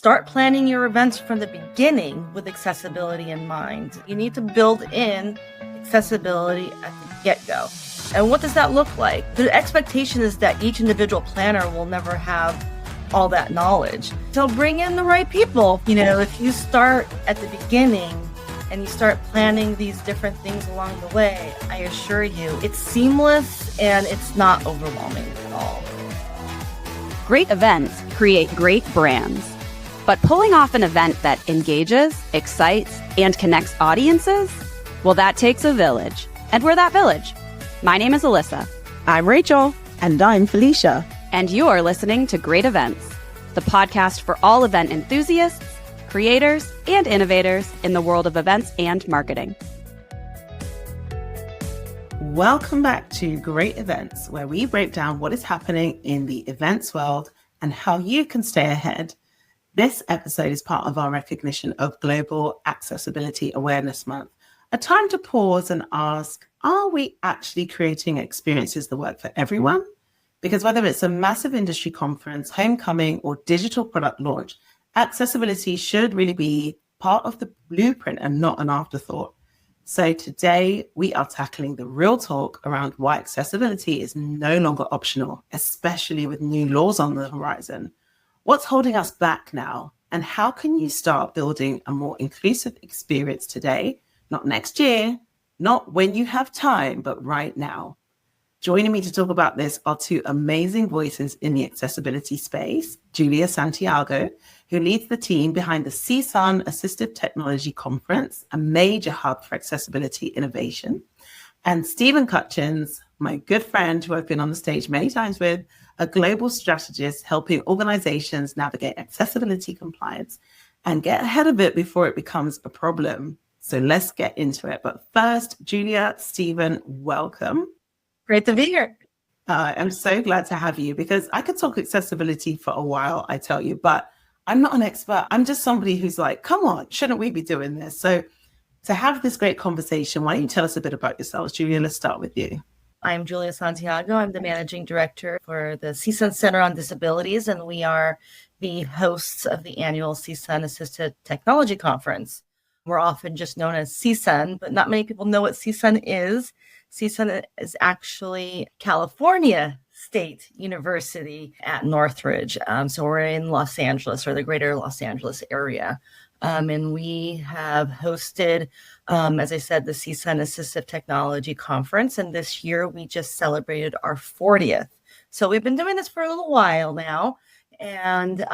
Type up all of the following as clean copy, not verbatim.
start planning your events from the beginning with accessibility in mind. You need to build in accessibility at the get-go. And what does that look like? The expectation is that each individual planner will never have all that knowledge. So bring in the right people. If you start at the beginning and you start planning these different things along the way, I assure you, it's seamless and it's not overwhelming at all. Great events create great brands. But pulling off an event that engages, excites, and connects audiences, well, that takes a village. And we're that village. My name is Alyssa. I'm Rachel. And I'm Felicia. And you're listening to Great Events, the podcast for all event enthusiasts, creators, and innovators in the world of events and marketing. Welcome back to Great Events, where we break down what is happening in the events world and how you can stay ahead. This episode is part of our recognition of Global Accessibility Awareness Month, a time to pause and ask, are we actually creating experiences that work for everyone? Because whether it's a massive industry conference, homecoming, or digital product launch, accessibility should really be part of the blueprint and not an afterthought. So today we are tackling the real talk around why accessibility is no longer optional, especially with new laws on the horizon. What's holding us back now? And how can you start building a more inclusive experience today? Not next year, not when you have time, but right now. Joining me to talk about this are two amazing voices in the accessibility space, Julia Santiago, who leads the team behind the CSUN Assistive Technology Conference, a major hub for accessibility innovation, and Stephen Cutchins, my good friend who I've been on the stage many times with, a global strategist helping organizations navigate accessibility compliance and get ahead of it before it becomes a problem. So let's get into it. But first, Julia, Stephen, welcome. Great to be here. I'm so glad to have you because I could talk accessibility for a while, I tell you, but I'm not an expert. I'm just somebody who's like, come on, shouldn't we be doing this? So to have this great conversation, why don't you tell us a bit about yourselves? Julia, let's start with you. I'm Julia Santiago. I'm the managing director for the CSUN Center on Disabilities, and we are the hosts of the annual CSUN Assistive Technology Conference. We're often just known as CSUN, but not many people know what CSUN is. CSUN is actually California State University at Northridge. So we're in Los Angeles or the greater Los Angeles area. And we have hosted, as I said, the CSUN Assistive Technology Conference. And this year we just celebrated our 40th. So we've been doing this for a little while now and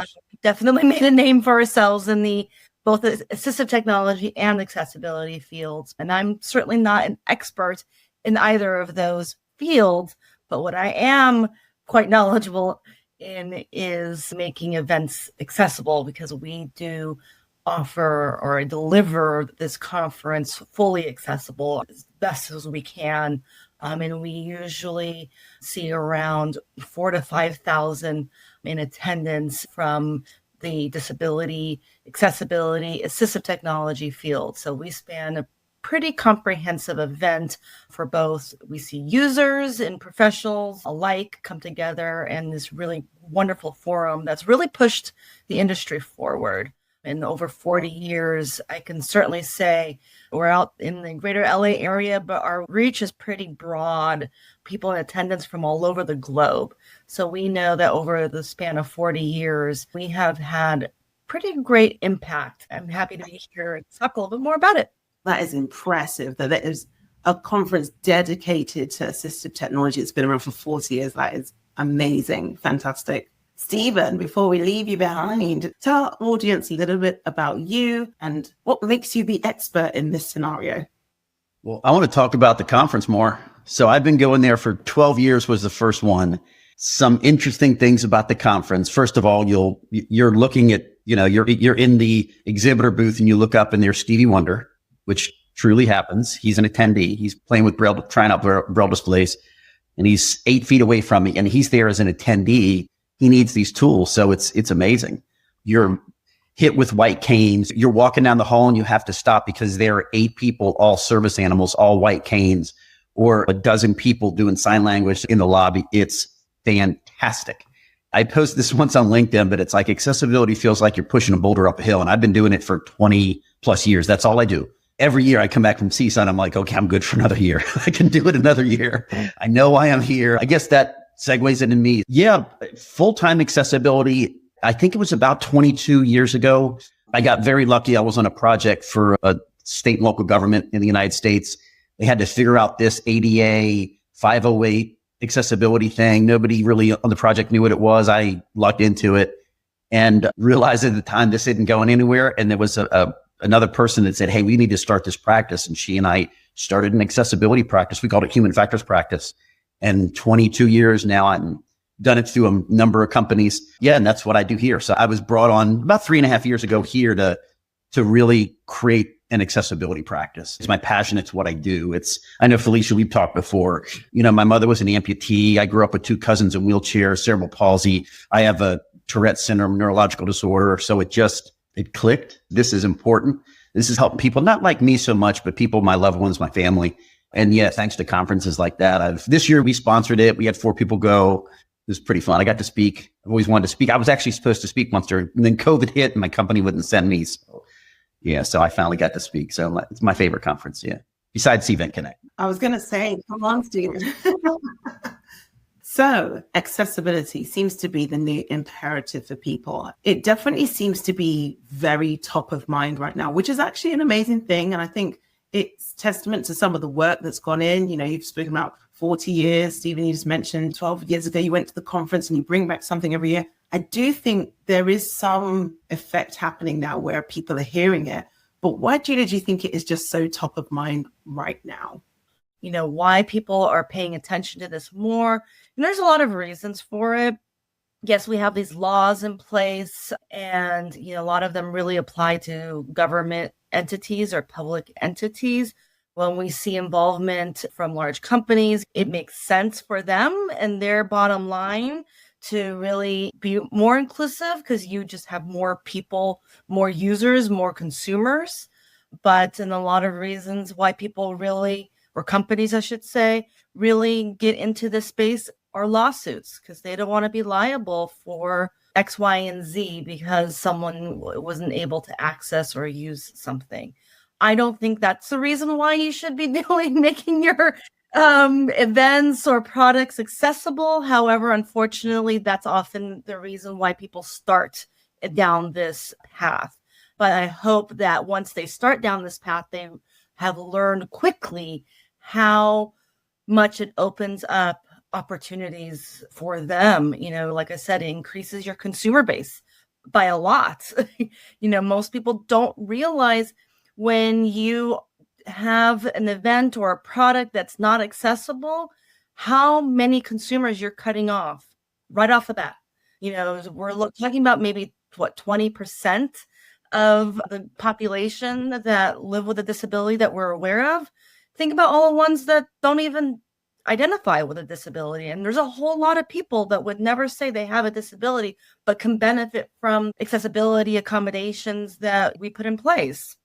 definitely made a name for ourselves in both the assistive technology and accessibility fields. And I'm certainly not an expert in either of those fields, but what I am quite knowledgeable in is making events accessible, because we do offer or deliver this conference fully accessible as best as we can. And we usually see around 4,000 to 5,000 in attendance from the disability, accessibility, assistive technology field. So we span a pretty comprehensive event for both. We see users and professionals alike come together in this really wonderful forum that's really pushed the industry forward. In over 40 years, I can certainly say we're out in the greater LA area, but our reach is pretty broad. People in attendance from all over the globe. So we know that over the span of 40 years, we have had pretty great impact. I'm happy to be here and talk a little bit more about it. That is impressive that there is a conference dedicated to assistive technology. It's been around for 40 years. That is amazing. Fantastic. Stephen, before we leave you behind, tell our audience a little bit about you and what makes you the expert in this scenario. Well, I want to talk about the conference more. So I've been going there for 12 years was the first one. Some interesting things about the conference. First of all, you're looking at, you're in the exhibitor booth and you look up and there's Stevie Wonder, which truly happens. He's an attendee. He's playing with trying out Braille displays, and he's 8 feet away from me, and he's there as an attendee. He needs these tools. So it's amazing. You're hit with white canes. You're walking down the hall and you have to stop because there are 8 people, all service animals, all white canes, or a dozen people doing sign language in the lobby. It's fantastic. I posted this once on LinkedIn, but it's like accessibility feels like you're pushing a boulder up a hill. And I've been doing it for 20 plus years. That's all I do. Every year I come back from CSUN, I'm like, okay, I'm good for another year. I can do it another year. I know why I'm here. I guess that segues into me. Yeah, full-time accessibility. I think it was about 22 years ago. I got very lucky. I was on a project for a state and local government in the United States. They had to figure out this ADA 508 accessibility thing. Nobody really on the project knew what it was. I lucked into it and realized at the time this isn't going anywhere. And there was another person that said, hey, we need to start this practice. And she and I started an accessibility practice. We called it human factors practice. And 22 years now, I've done it through a number of companies. Yeah, and that's what I do here. So I was brought on about 3.5 years ago here to really create an accessibility practice. It's my passion. It's what I do. I know, Felicia, we've talked before. My mother was an amputee. I grew up with 2 cousins in wheelchairs, cerebral palsy. I have a Tourette syndrome, neurological disorder. So it clicked. This is important. This is helping people, not like me so much, but people, my loved ones, my family. And yeah, thanks to conferences like that. This year we sponsored it. We had 4 people go. It was pretty fun. I got to speak. I've always wanted to speak. I was actually supposed to speak once and then COVID hit and my company wouldn't send me. So I finally got to speak. So it's my favorite conference. Yeah. Besides Cvent Connect. I was going to say, come on, Stephen. So accessibility seems to be the new imperative for people. It definitely seems to be very top of mind right now, which is actually an amazing thing. And I think it's testament to some of the work that's gone in. You've spoken about 40 years. Stephen, you just mentioned 12 years ago, you went to the conference and you bring back something every year. I do think there is some effect happening now where people are hearing it. But why, Julia, do you think it is just so top of mind right now? Why people are paying attention to this more. And there's a lot of reasons for it. Yes, we have these laws in place, and a lot of them really apply to government entities or public entities. When we see involvement from large companies, it makes sense for them and their bottom line to really be more inclusive because you just have more people, more users, more consumers. But in a lot of reasons why people really, or companies, I should say, really get into this space are lawsuits because they don't want to be liable for X, Y, and Z because someone wasn't able to access or use something. I don't think that's the reason why you should be making your events or products accessible. However, unfortunately, that's often the reason why people start down this path. But I hope that once they start down this path, they have learned quickly how much it opens up opportunities for them. Like I said, it increases your consumer base by a lot. Most people don't realize when you have an event or a product that's not accessible, how many consumers you're cutting off right off the bat. We're talking about maybe 20% of the population that live with a disability that we're aware of. Think about all the ones that don't even identify with a disability. And there's a whole lot of people that would never say they have a disability, but can benefit from accessibility accommodations that we put in place.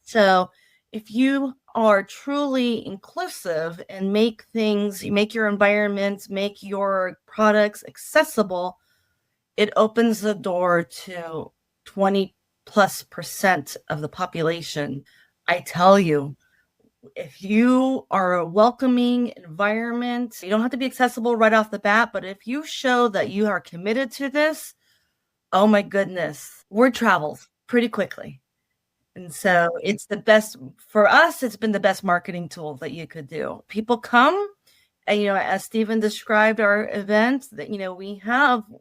So if you are truly inclusive and make your environments, make your products accessible, it opens the door to 20+% of the population. I tell you, if you are a welcoming environment, you don't have to be accessible right off the bat, but if you show that you are committed to this, oh my goodness, word travels pretty quickly. And so it's the best for us. It's been the best marketing tool that you could do. People come, and, as Stephen described our event, that,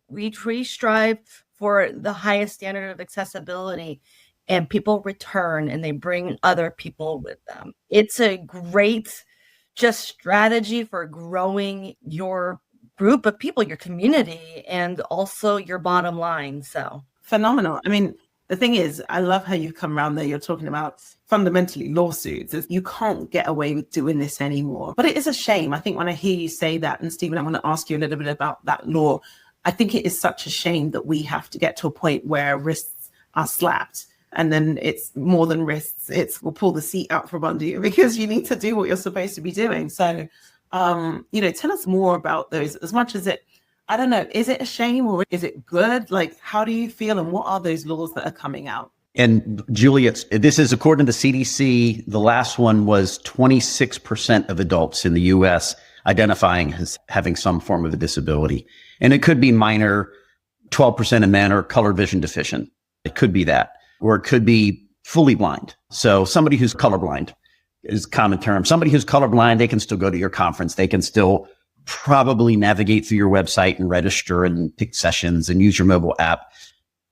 we strive for the highest standard of accessibility, and people return and they bring other people with them. It's a great just strategy for growing your group of people, your community, and also your bottom line. So phenomenal. I mean, the thing is, I love how you come around there. You're talking about fundamentally lawsuits. You can't get away with doing this anymore. But it is a shame. I think when I hear you say that, and Stephen, I want to ask you a little bit about that law. I think it is such a shame that we have to get to a point where wrists are slapped. And then it's more than wrists. We'll pull the seat out from under you because you need to do what you're supposed to be doing. So, tell us more about those. As much as it I don't know, is it a shame or is it good? Like, how do you feel and what are those laws that are coming out? And Julia, this is according to the CDC. The last one was 26% of adults in the US identifying as having some form of a disability. And it could be minor, 12% of men are color vision deficient. It could be that, or it could be fully blind. So somebody who's colorblind is a common term. Somebody who's colorblind, they can still go to your conference. They can still probably navigate through your website and register and pick sessions and use your mobile app.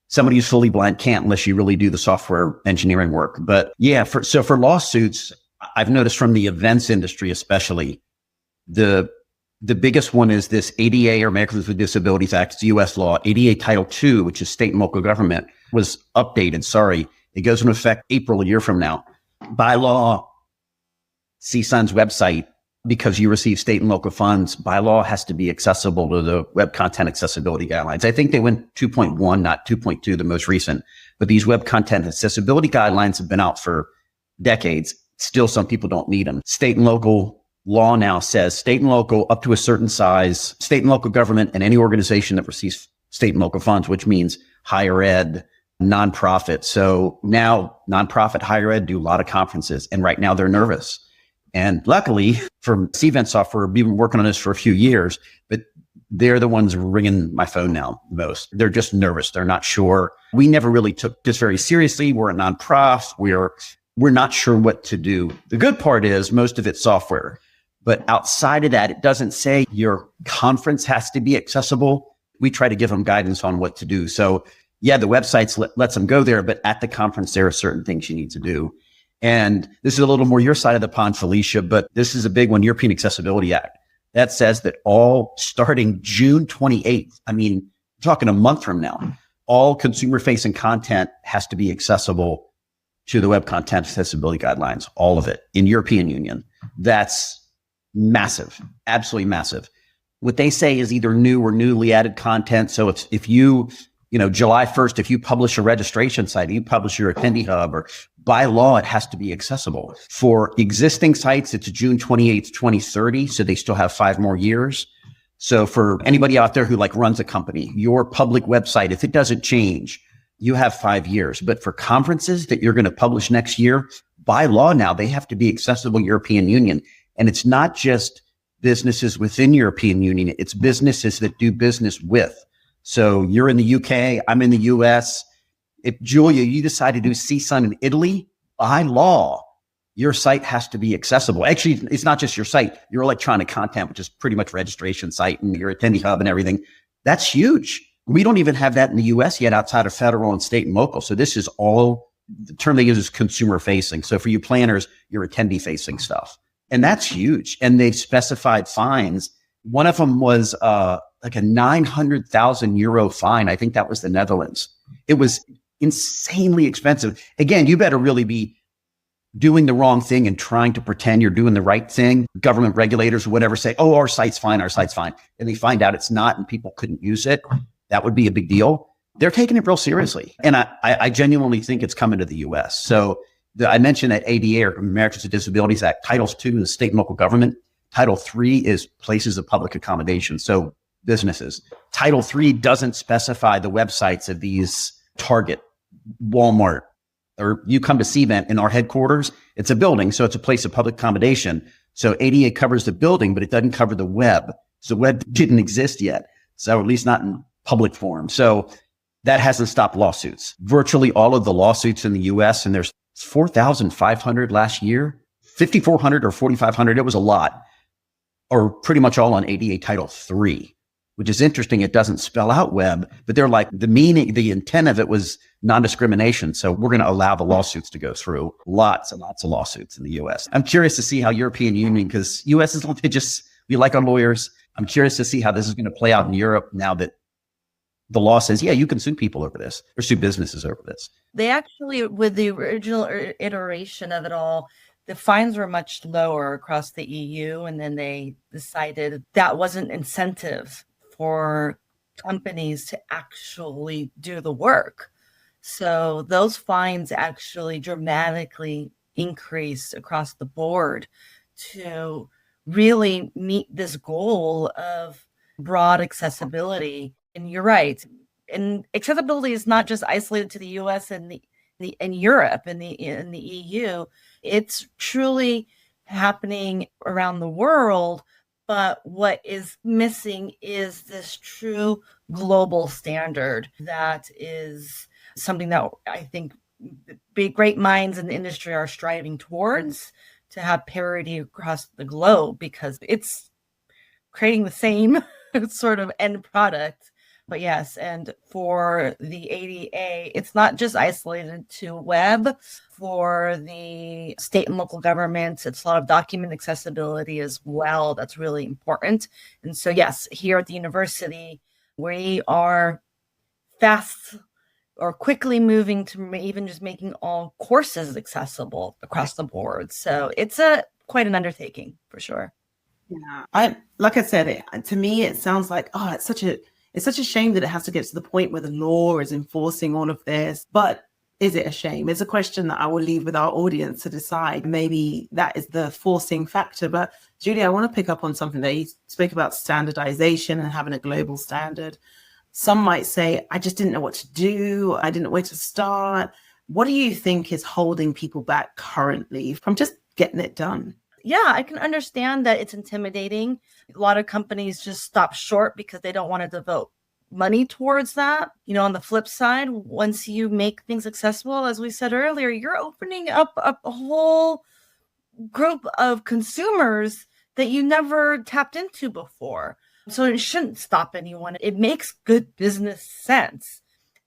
Somebody who's fully blind can't unless you really do the software engineering work. But yeah, for lawsuits, I've noticed from the events industry, especially, the biggest one is this ADA, or Americans with Disabilities Act. It's US law. ADA Title II, which is state and local government, was updated. Sorry. It goes into effect April, a year from now. By law, CSUN's website, because you receive state and local funds, by law has to be accessible to the Web Content Accessibility Guidelines. I think they went 2.1, not 2.2, the most recent. But these Web Content Accessibility Guidelines have been out for decades. Still, some people don't need them. State and local law now says state and local up to a certain size, state and local government and any organization that receives state and local funds, which means higher ed, nonprofit. So now nonprofit, higher ed do a lot of conferences. And right now they're nervous. And luckily for Cvent software, we've been working on this for a few years, but they're the ones ringing my phone now most. They're just nervous. They're not sure. We never really took this very seriously. We're a nonprofit. We're not sure what to do. The good part is most of it's software. But outside of that, it doesn't say your conference has to be accessible. We try to give them guidance on what to do. So yeah, the websites lets them go there, but at the conference, there are certain things you need to do. And this is a little more your side of the pond, Felicia, but this is a big one, European Accessibility Act. That says that all starting June 28th, I mean, we're talking a month from now, all consumer-facing content has to be accessible to the Web Content Accessibility Guidelines, all of it in European Union. That's massive, absolutely massive. What they say is either new or newly added content. So if you July 1st, if you publish a registration site, you publish your attendee hub, or by law, it has to be accessible. For existing sites, it's June 28th, 2030. So they still have 5 more years. So for anybody out there who runs a company, your public website, if it doesn't change, you have 5 years. But for conferences that you're going to publish next year, by law now, they have to be accessible European Union. And it's not just businesses within European Union. It's businesses that do business with. So you're in the UK, I'm in the US. If Julia, you decide to do CSUN in Italy, by law, your site has to be accessible. Actually, it's not just your site, your electronic content, which is pretty much registration site and your attendee hub and everything. That's huge. We don't even have that in the US yet outside of federal and state and local. So this is all, the term they use is consumer facing. So for you planners, your attendee facing stuff. And that's huge. And they've specified fines. One of them was like a 900,000 euro fine. I think that was the Netherlands. It was insanely expensive. Again, you better really be doing the wrong thing and trying to pretend you're doing the right thing. Government regulators or whatever say, oh, our site's fine, our site's fine. And they find out it's not and people couldn't use it. That would be a big deal. They're taking it real seriously. And I genuinely think it's coming to the US. So I mentioned that ADA, or Americans with Disabilities Act. Title II is state and local government. Title III is places of public accommodation. So businesses. Title III doesn't specify the websites of these Target, Walmart, or you come to Cvent in our headquarters. It's a building, so it's a place of public accommodation. So ADA covers the building, but it doesn't cover the web. So the web didn't exist yet. So at least not in public form. So that hasn't stopped lawsuits. Virtually all of the lawsuits in the US, and there's 4,500 last year, 5,400 or 4,500. It was a lot, or pretty much all on ADA Title III, which is interesting. It doesn't spell out web, but they're like the intent of it was non-discrimination. So we're going to allow the lawsuits to go through. Lots and lots of lawsuits in the US. I'm curious to see how European Union, because US is litigious. We like our lawyers. I'm curious to see how this is going to play out in Europe now that the law says, yeah, you can sue people over this or sue businesses over this. They actually, with the original iteration of it all, the fines were much lower across the EU. And then they decided that wasn't incentive for companies to actually do the work. So those fines actually dramatically increased across the board to really meet this goal of broad accessibility. And you're right. And accessibility is not just isolated to the US and in Europe and in the EU. It's truly happening around the world. But what is missing is this true global standard that is something that I think big, great minds in the industry are striving towards, to have parity across the globe, because it's creating the same sort of end product. But yes, and for the ADA, it's not just isolated to web. For the state and local governments, it's a lot of document accessibility as well. That's really important. And so, yes, here at the university, we are fast or quickly moving to even just making all courses accessible across the board. So it's quite an undertaking for sure. Yeah, like I said, to me, it sounds like, it's such a shame that it has to get to the point where the law is enforcing all of this. But is it a shame? It's a question that I will leave with our audience to decide. Maybe that is the forcing factor. But Julia, I want to pick up on something that you spoke about, standardization and having a global standard. Some might say, I just didn't know what to do. I didn't know where to start. What do you think is holding people back currently from just getting it done? Yeah, I can understand that it's intimidating. A lot of companies just stop short because they don't want to devote money towards that. On the flip side, once you make things accessible, as we said earlier, you're opening up a whole group of consumers that you never tapped into before. So it shouldn't stop anyone. It makes good business sense.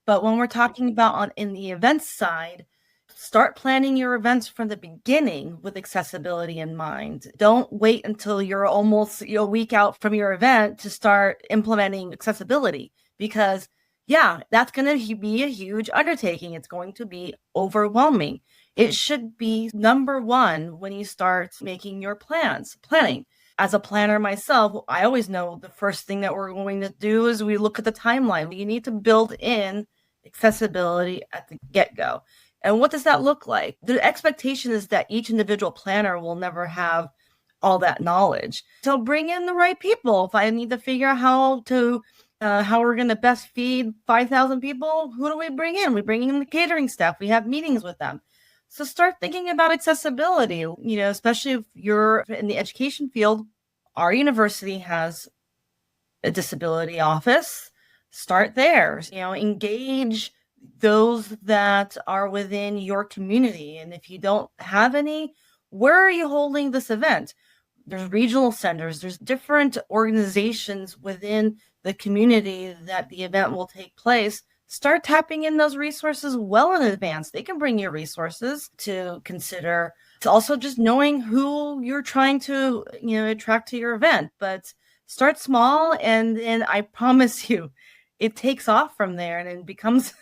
But when we're talking about in the events side, start planning your events from the beginning with accessibility in mind. Don't wait until you're almost a week out from your event to start implementing accessibility, because that's going to be a huge undertaking. It's going to be overwhelming. It should be number one when you start making your planning. As a planner myself, I always know the first thing that we're going to do is we look at the timeline. You need to build in accessibility at the get-go. And what does that look like? The expectation is that each individual planner will never have all that knowledge. So bring in the right people. If I need to figure out how we're going to best feed 5,000 people, who do we bring in? We bring in the catering staff. We have meetings with them. So start thinking about accessibility, especially if you're in the education field. Our university has a disability office. Start there, engage those that are within your community. And if you don't have any, where are you holding this event? There's regional centers, there's different organizations within the community that the event will take place. Start tapping in those resources well in advance. They can bring you resources to consider. It's also just knowing who you're trying to, attract to your event. But start small, and then I promise you, it takes off from there and it becomes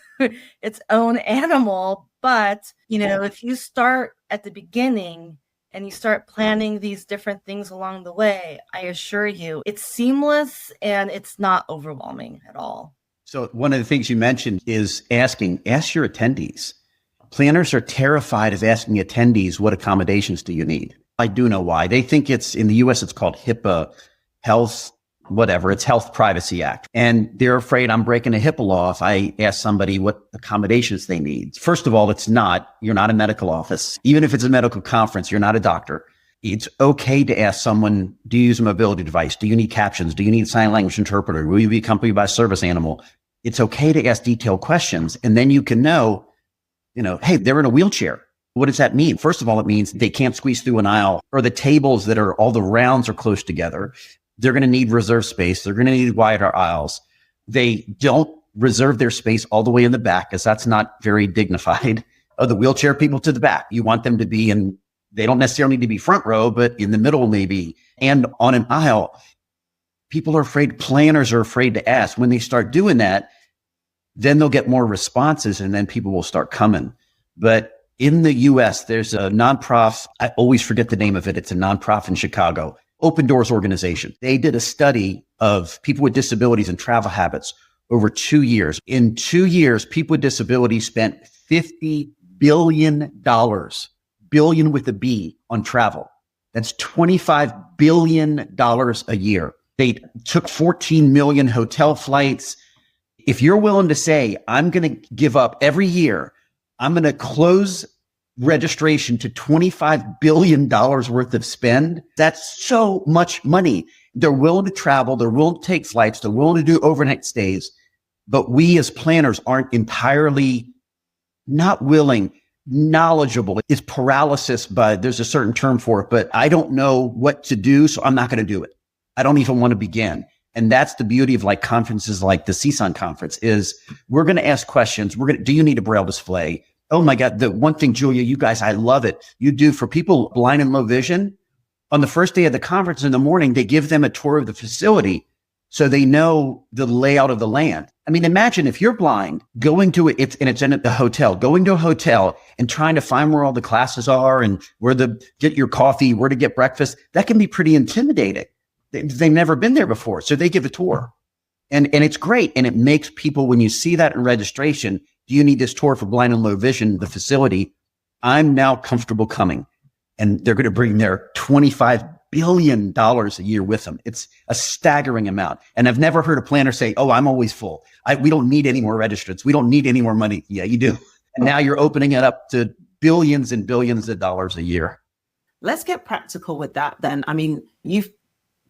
its own animal. But, if you start at the beginning and you start planning these different things along the way, I assure you it's seamless and it's not overwhelming at all. So one of the things you mentioned is ask your attendees. Planners are terrified of asking attendees, what accommodations do you need? I do know why. They think in the US, it's called HIPAA, it's Health Privacy Act. And they're afraid I'm breaking a HIPAA law if I ask somebody what accommodations they need. First of all, you're not a medical office. Even if it's a medical conference, you're not a doctor. It's okay to ask someone, do you use a mobility device? Do you need captions? Do you need a sign language interpreter? Will you be accompanied by a service animal? It's okay to ask detailed questions. And then you can know, hey, they're in a wheelchair. What does that mean? First of all, it means they can't squeeze through an aisle, or the tables that are all the rounds are close together. They're going to need reserved space. They're going to need wider aisles. They don't reserve their space all the way in the back, because that's not very dignified. The wheelchair people to the back. You want them to be they don't necessarily need to be front row, but in the middle maybe, and on an aisle. People are afraid, planners are afraid to ask. When they start doing that, then they'll get more responses, and then people will start coming. But in the US, there's a nonprofit, I always forget the name of it. It's a nonprofit in Chicago, Open Doors Organization. They did a study of people with disabilities and travel habits over 2 years. In 2 years, people with disabilities spent $50 billion, billion with a B, on travel. That's $25 billion a year. They took 14 million hotel flights. If you're willing to say, I'm going to give up every year, I'm going to close registration to $25 billion worth of spend, that's so much money. They're willing to travel. They're willing to take flights. They're willing to do overnight stays. But we as planners aren't entirely not willing, knowledgeable. It's paralysis, but there's a certain term for it. But I don't know what to do, so I'm not going to do it. I don't even want to begin. And that's the beauty of like conferences like the CSUN conference is we're going to ask questions. Do you need a Braille display? Oh my God. The one thing, Julia, you guys, I love it. You do for people blind and low vision. On the first day of the conference in the morning, they give them a tour of the facility so they know the layout of the land. I mean, imagine if you're blind, going to it, and it's in the hotel, going to a hotel and trying to find where all the classes are and where to get your coffee, where to get breakfast. That can be pretty intimidating. They've never been there before. So they give a tour and it's great. And it makes people, when you see that in registration, do you need this tour for blind and low vision, the facility? I'm now comfortable coming. And they're going to bring their $25 billion a year with them. It's a staggering amount. And I've never heard a planner say, oh, I'm always full. We don't need any more registrants. We don't need any more money. Yeah, you do. And now you're opening it up to billions and billions of dollars a year. Let's get practical with that then. I mean, you've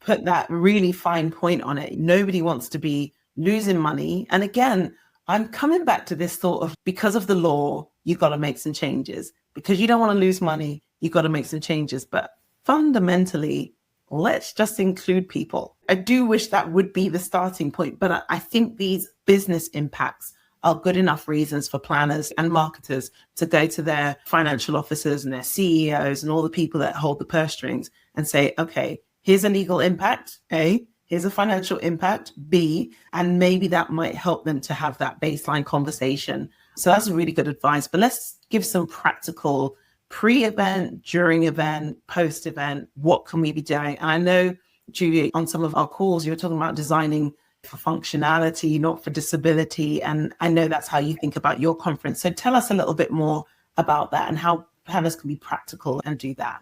put that really fine point on it. Nobody wants to be losing money. And again, I'm coming back to this thought of because of the law, you've got to make some changes. Because you don't want to lose money, you've got to make some changes. But fundamentally, let's just include people. I do wish that would be the starting point, but I think these business impacts are good enough reasons for planners and marketers to go to their financial officers and their CEOs and all the people that hold the purse strings and say, okay, here's a legal impact, A, here's a financial impact, B, and maybe that might help them to have that baseline conversation. So that's really good advice. But let's give some practical pre-event, during event, post-event. What can we be doing? And I know, Julia, on some of our calls, you were talking about designing for functionality, not for disability. And I know that's how you think about your conference. So tell us a little bit more about that and how planners can be practical and do that.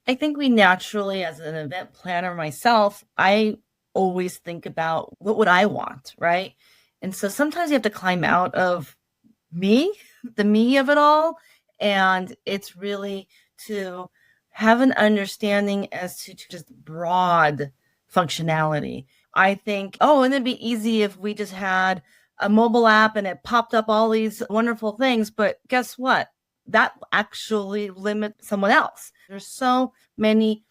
I think we naturally, as an event planner myself, I always think about what would I want, right? And so sometimes you have to climb out of the me of it all. And it's really to have an understanding as to just broad functionality. I think, and it'd be easy if we just had a mobile app and it popped up all these wonderful things. But guess what? That actually limits someone else. There's so many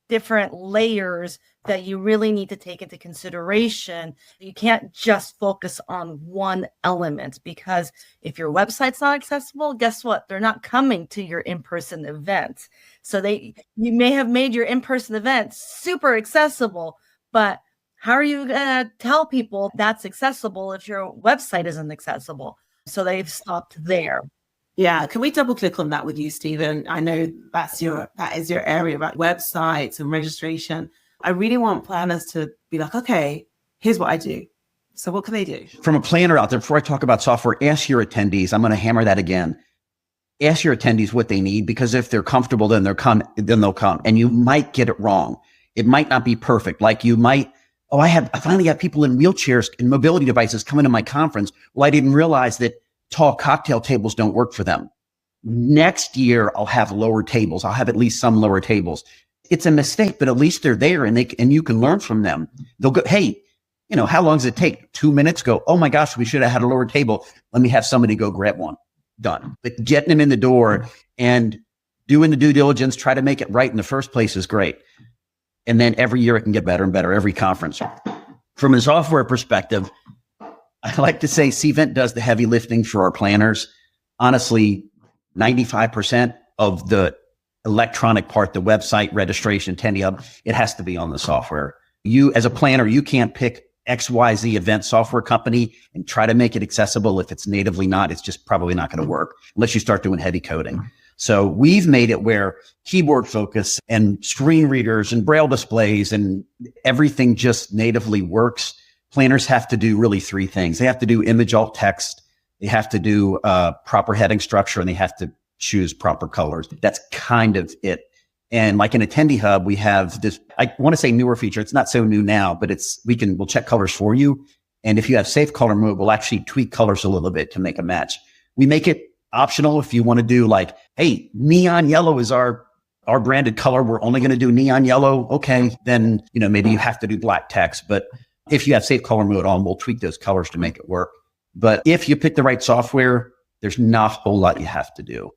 different layers that you really need to take into consideration. You can't just focus on one element, because if your website's not accessible, guess what? They're not coming to your in-person event. So you may have made your in-person event super accessible, but how are you going to tell people that's accessible if your website isn't accessible? So they've stopped there. Yeah, can we double click on that with you, Stephen? I know that is your area about websites and registration. I really want planners to be like, okay, here's what I do. So what can they do? From a planner out there, before I talk about software, ask your attendees. I'm going to hammer that again. Ask your attendees what they need, because if they're comfortable, then they'll come. And you might get it wrong. It might not be perfect. Like you might, I finally got people in wheelchairs and mobility devices coming to my conference. Well, I didn't realize that tall cocktail tables don't work for them. Next year, I'll have lower tables. I'll have at least some lower tables. It's a mistake, but at least they're there and you can learn from them. They'll go, hey, how long does it take? 2 minutes? Go, oh my gosh, we should have had a lower table. Let me have somebody go grab one. Done. But getting them in the door and doing the due diligence, try to make it right in the first place is great. And then every year it can get better and better, every conference. From a software perspective, I like to say Cvent does the heavy lifting for our planners. Honestly, 95% of the electronic part, the website, registration, attendee hub, it has to be on the software. You, as a planner, you can't pick XYZ event software company and try to make it accessible. If it's natively not, it's just probably not going to work unless you start doing heavy coding. So we've made it where keyboard focus and screen readers and braille displays and everything just natively works. Planners have to do really three things. They have to do image alt text. They have to do proper heading structure, and they have to choose proper colors. That's kind of it. And like in Attendee Hub, we have this, I want to say newer feature. It's not so new now, but we'll check colors for you. And if you have safe color mode, we'll actually tweak colors a little bit to make a match. We make it optional if you want to do like, hey, neon yellow is our branded color. We're only going to do neon yellow. Okay. Then, maybe you have to do black text, but if you have safe color mode on, we'll tweak those colors to make it work. But if you pick the right software, there's not a whole lot you have to do.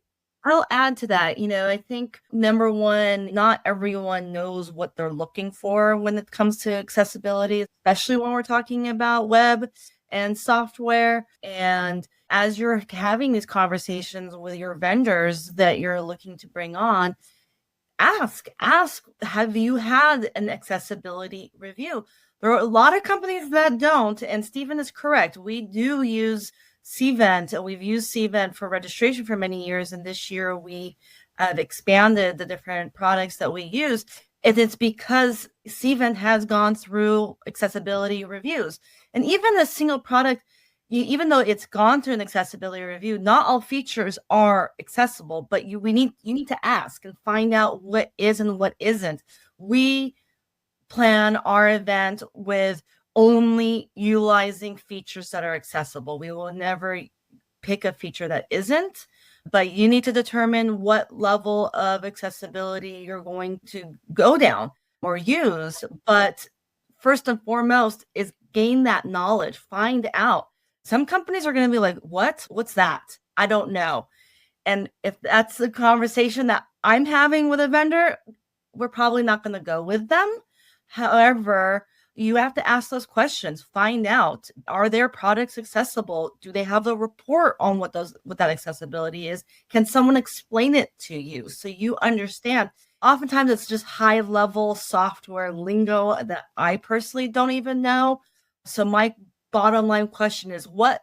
I'll add to that. I think number one, not everyone knows what they're looking for when it comes to accessibility, especially when we're talking about web and software. And as you're having these conversations with your vendors that you're looking to bring on, ask, have you had an accessibility review? There are a lot of companies that don't, and Stephen is correct. We do use Cvent, and we've used Cvent for registration for many years, and this year we have expanded the different products that we use. And it's because Cvent has gone through accessibility reviews. And even a single product, even though it's gone through an accessibility review, not all features are accessible, but you need to ask and find out what is and what isn't. We plan our event with only utilizing features that are accessible. We will never pick a feature that isn't, but you need to determine what level of accessibility you're going to go down or use. But first and foremost is gain that knowledge, find out. Some companies are going to be like, what's that? I don't know. And if that's the conversation that I'm having with a vendor, we're probably not going to go with them. However, you have to ask those questions, find out, are their products accessible? Do they have a report on what that accessibility is? Can someone explain it to you so you understand? Oftentimes it's just high level software lingo that I personally don't even know. So my bottom line question is, what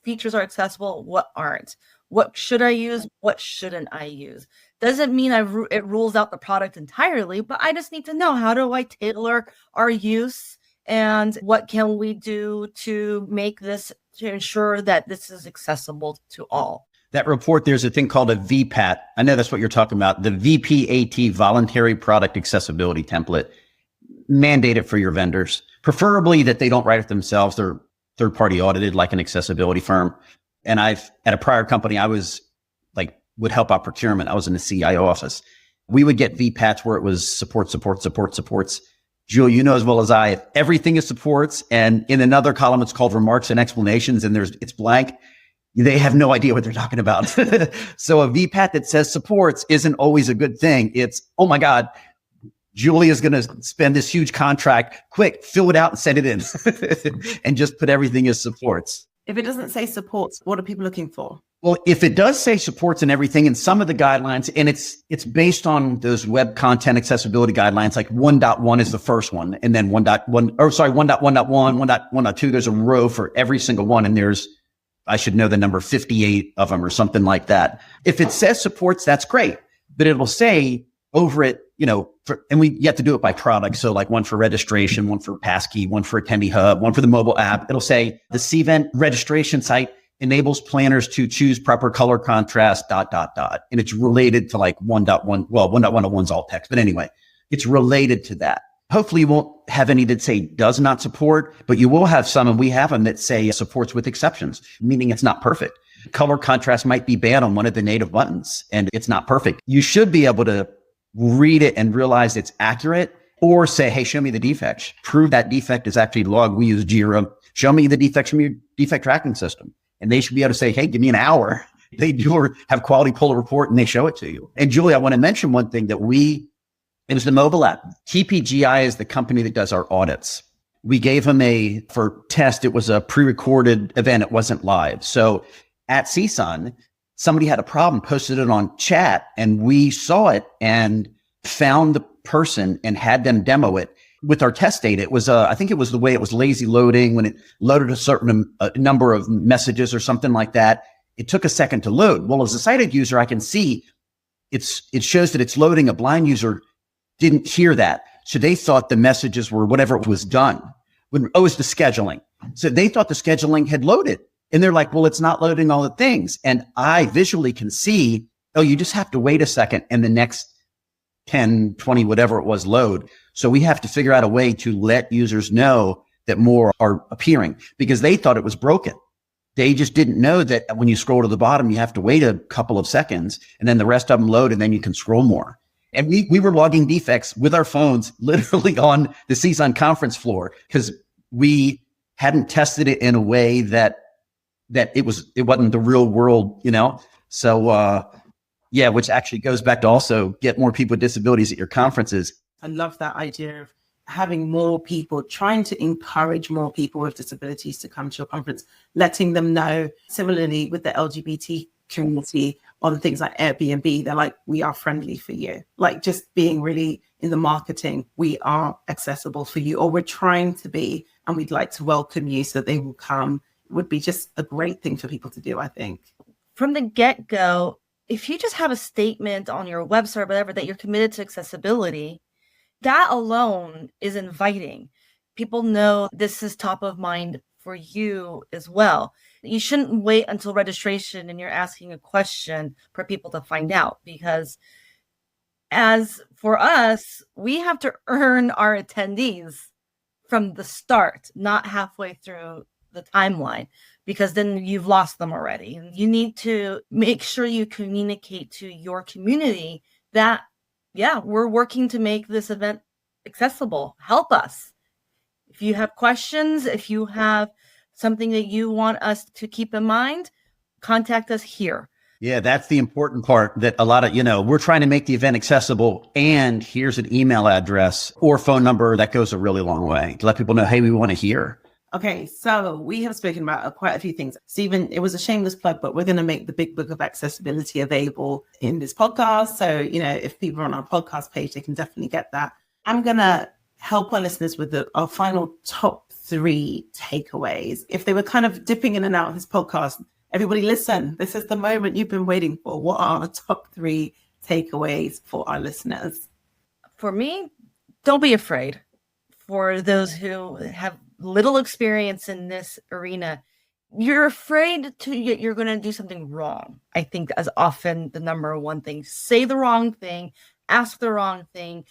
features are accessible? What aren't? What should I use? What shouldn't I use? Doesn't mean it rules out the product entirely, but I just need to know, how do I tailor our use and what can we do to make this, to ensure that this is accessible to all. That report, there's a thing called a VPAT. I know that's what you're talking about. The VPAT, Voluntary Product Accessibility Template. Mandate it for your vendors, preferably that they don't write it themselves. They're third-party audited like an accessibility firm. And at a prior company, I was would help out procurement. I was in the CIO office. We would get VPATs where it was supports. Julia, you know as well as I, if everything is supports and in another column, it's called remarks and explanations and it's blank, they have no idea what they're talking about. So a VPAT that says supports isn't always a good thing. It's, oh my God, Julia's going to spend this huge contract. Quick, fill it out and send it in and just put everything as supports. If it doesn't say supports, what are people looking for? Well, if it does say supports and everything in some of the guidelines, and it's based on those web content accessibility guidelines, like 1.1 is the first one, and then 1.1, 1.1.2, there's a row for every single one, and I should know the number, 58 of them or something like that. If it says supports, that's great, but it'll say over it, you have to do it by product. So like one for registration, one for passkey, one for Attendee Hub, one for the mobile app. It'll say the Cvent registration site enables planners to choose proper color contrast, ... And it's related to like 1.1. Well, 1.101 is all text, but anyway, it's related to that. Hopefully you won't have any that say does not support, but you will have some, and we have them that say supports with exceptions, meaning it's not perfect. Color contrast might be bad on one of the native buttons and it's not perfect. You should be able to read it and realize it's accurate, or say, hey, show me the defects. Prove that defect is actually logged. We use Jira. Show me the defects from your defect tracking system. And they should be able to say, hey, give me an hour. They do or have quality pull a report and they show it to you. And Julie, I want to mention one thing that it was the mobile app. TPGI is the company that does our audits. We gave them for test, it was a pre-recorded event. It wasn't live. So at CSUN, somebody had a problem, posted it on chat, and we saw it and found the person and had them demo it. With our test data, it was, I think it was the way it was lazy loading when it loaded a certain number of messages or something like that. It took a second to load. Well, as a sighted user, I can see it shows that it's loading. A blind user didn't hear that. So they thought the messages were whatever was done. It's the scheduling. So they thought the scheduling had loaded. And they're like, well, it's not loading all the things. And I visually can see, you just have to wait a second. And the next 10, 20, whatever it was load. So we have to figure out a way to let users know that more are appearing because they thought it was broken. They just didn't know that when you scroll to the bottom, you have to wait a couple of seconds and then the rest of them load and then you can scroll more. And we were logging defects with our phones literally on the CSUN conference floor because we hadn't tested it in a way that it wasn't the real world, So, which actually goes back to also get more people with disabilities at your conferences. I love that idea of having more people, trying to encourage more people with disabilities to come to your conference, letting them know. Similarly with the LGBT community on things like Airbnb, they're like, we are friendly for you. Like just being really in the marketing, we are accessible for you, or we're trying to be, and we'd like to welcome you so that they will come. It would be just a great thing for people to do, I think. From the get-go, if you just have a statement on your website or whatever that you're committed to accessibility, that alone is inviting. People know this is top of mind for you as well. You shouldn't wait until registration and you're asking a question for people to find out, because as for us, we have to earn our attendees from the start, not halfway through the timeline, because then you've lost them already. And you need to make sure you communicate to your community that, we're working to make this event accessible. Help us. If you have questions, if you have something that you want us to keep in mind, contact us here. Yeah, that's the important part, that a lot of, we're trying to make the event accessible, and here's an email address or phone number that goes a really long way to let people know, hey, we want to hear. Okay, so we have spoken about quite a few things. Stephen, it was a shameless plug, but we're going to make the Big Book of Accessibility available in this podcast. So, if people are on our podcast page, they can definitely get that. I'm going to help our listeners with our final top 3 takeaways. If they were kind of dipping in and out of this podcast, everybody listen, this is the moment you've been waiting for. What are our top 3 takeaways for our listeners? For me, don't be afraid. For those who have little experience in this arena, you're afraid you're going to do something wrong. I think as often the number one thing, say the wrong thing, ask the wrong thing,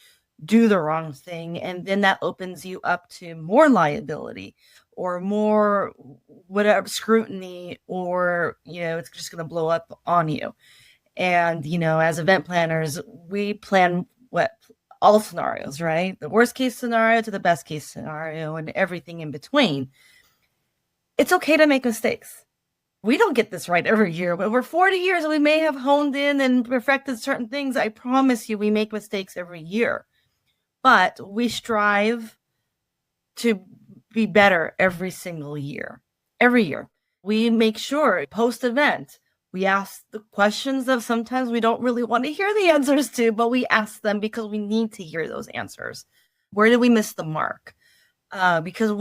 do the wrong thing. And then that opens you up to more liability or more whatever scrutiny, or, it's just going to blow up on you. And, as event planners, we plan all scenarios, right? The worst case scenario to the best case scenario and everything in between. It's okay to make mistakes. We don't get this right every year, but we're 40 years and we may have honed in and perfected certain things. I promise you, we make mistakes every year, but we strive to be better every single year. Every year. We make sure post-event, we ask the questions that sometimes we don't really want to hear the answers to, but we ask them because we need to hear those answers. Where did we miss the mark? Because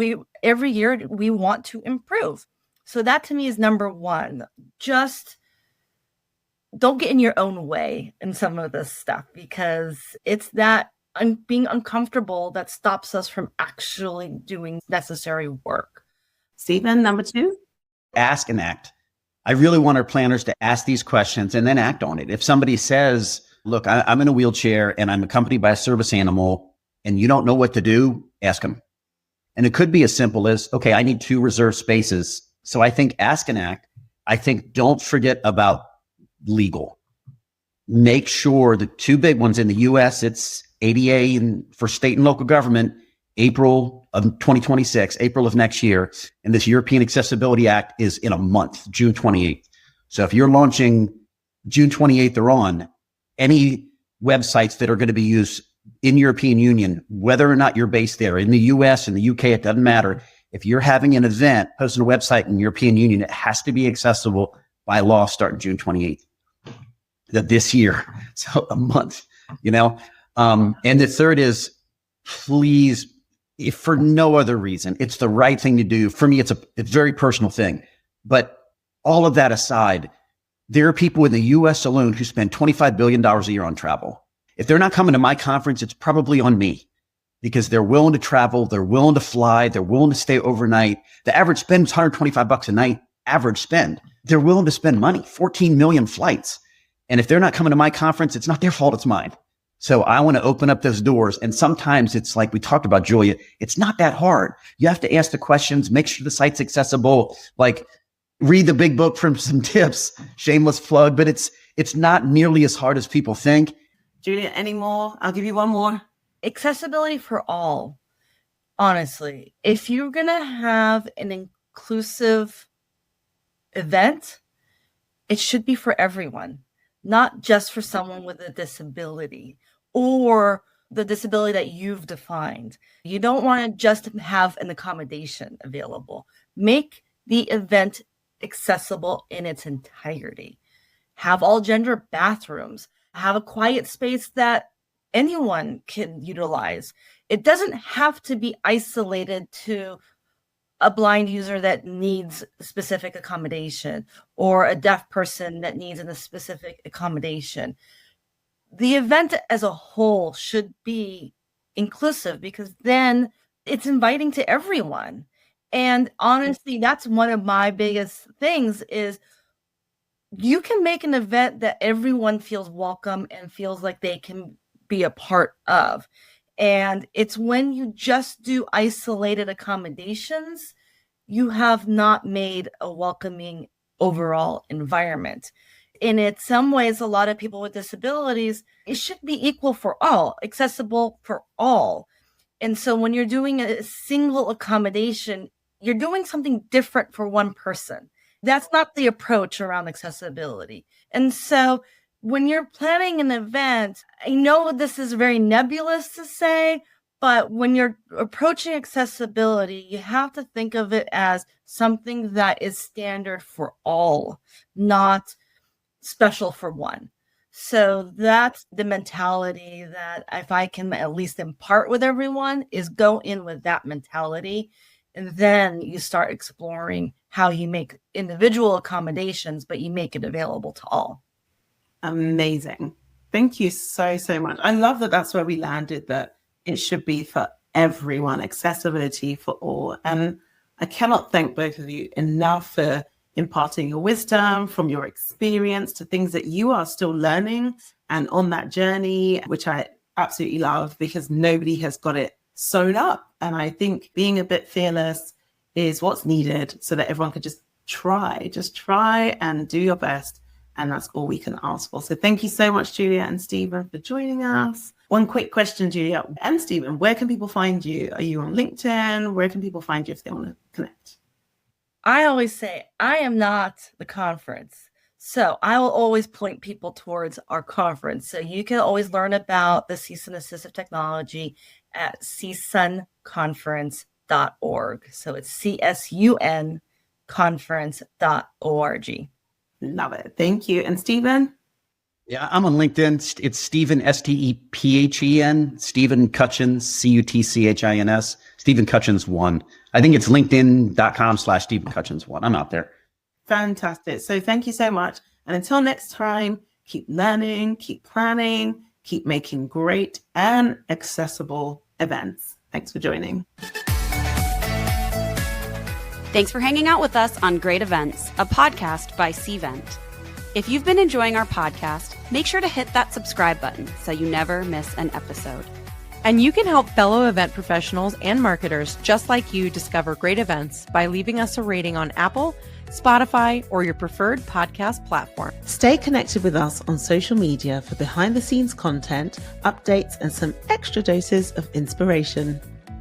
every year we want to improve. So that to me is number one. Just don't get in your own way in some of this stuff, because it's that being uncomfortable that stops us from actually doing necessary work. Stephen, number 2? Ask and act. I really want our planners to ask these questions and then act on it. If somebody says, look, I'm in a wheelchair and I'm accompanied by a service animal and you don't know what to do, ask them. And it could be as simple as, okay, I need 2 reserved spaces. So I think ask and act. I think don't forget about legal. Make sure the 2 big ones in the US, it's ADA and for state and local government, April of 2026, April of next year. And this European Accessibility Act is in a month, June 28th. So if you're launching June 28th or on, any websites that are going to be used in European Union, whether or not you're based there, in the US, in the UK, it doesn't matter. If you're having an event, posting a website in European Union, it has to be accessible by law starting June 28th this year. So a month, and the third is, please, if for no other reason, it's the right thing to do. For me, it's a very personal thing. But all of that aside, there are people in the US alone who spend $25 billion a year on travel. If they're not coming to my conference, it's probably on me, because they're willing to travel, they're willing to fly, they're willing to stay overnight. The average spend is $125 a night, average spend. They're willing to spend money, 14 million flights. And if they're not coming to my conference, it's not their fault, it's mine. So I want to open up those doors. And sometimes it's like we talked about, Julia, it's not that hard. You have to ask the questions, make sure the site's accessible, like read the big book from some tips, shameless plug, but it's not nearly as hard as people think. Julia, any more? I'll give you one more. Accessibility for all. Honestly, if you're going to have an inclusive event, it should be for everyone, not just for someone with a disability or the disability that you've defined. You don't want to just have an accommodation available. Make the event accessible in its entirety. Have all gender bathrooms. Have a quiet space that anyone can utilize. It doesn't have to be isolated to a blind user that needs specific accommodation or a deaf person that needs a specific accommodation. The event as a whole should be inclusive because then it's inviting to everyone. And honestly, that's one of my biggest things is you can make an event that everyone feels welcome and feels like they can be a part of. And it's when you just do isolated accommodations, you have not made a welcoming overall environment. And in some ways, a lot of people with disabilities, it should be equal for all, accessible for all. And so when you're doing a single accommodation, you're doing something different for one person. That's not the approach around accessibility. And so when you're planning an event, I know this is very nebulous to say, but when you're approaching accessibility, you have to think of it as something that is standard for all, not special for one. So that's the mentality that if I can at least impart with everyone is go in with that mentality. And then you start exploring how you make individual accommodations, but you make it available to all. Amazing. Thank you so, so much. I love that that's where we landed, that it should be for everyone, accessibility for all. And I cannot thank both of you enough for imparting your wisdom from your experience to things that you are still learning and on that journey, which I absolutely love because nobody has got it sewn up. And I think being a bit fearless is what's needed so that everyone can just try and do your best. And that's all we can ask for. So thank you so much, Julia and Stephen, for joining us. One quick question, Julia and Stephen, where can people find you? Are you on LinkedIn? Where can people find you if they want to connect? I always say I am not the conference. So I will always point people towards our conference. So you can always learn about the CSUN Assistive Technology at CSUNconference.org. So it's CSUN conference.org. Love it. Thank you. And Stephen? Yeah, I'm on LinkedIn. It's Stephen, Stephen, Stephen Cutchins, Cutchins, Stephen Cutchins 1. I think it's linkedin.com/Stephen Cutchins 1. I'm out there. Fantastic. So thank you so much. And until next time, keep learning, keep planning, keep making great and accessible events. Thanks for joining. Thanks for hanging out with us on Great Events, a podcast by Cvent. If you've been enjoying our podcast, make sure to hit that subscribe button so you never miss an episode. And you can help fellow event professionals and marketers just like you discover great events by leaving us a rating on Apple, Spotify, or your preferred podcast platform. Stay connected with us on social media for behind-the-scenes content, updates, and some extra doses of inspiration.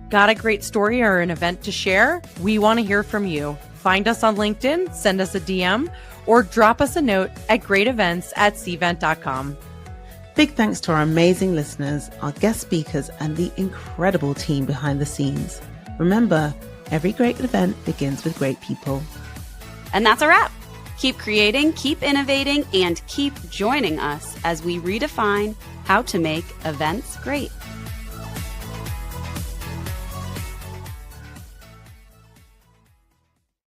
Got a great story or an event to share? We want to hear from you. Find us on LinkedIn, send us a DM, or drop us a note at greatevents@cvent.com. Big thanks to our amazing listeners, our guest speakers, and the incredible team behind the scenes. Remember, every great event begins with great people. And that's a wrap. Keep creating, keep innovating, and keep joining us as we redefine how to make events great.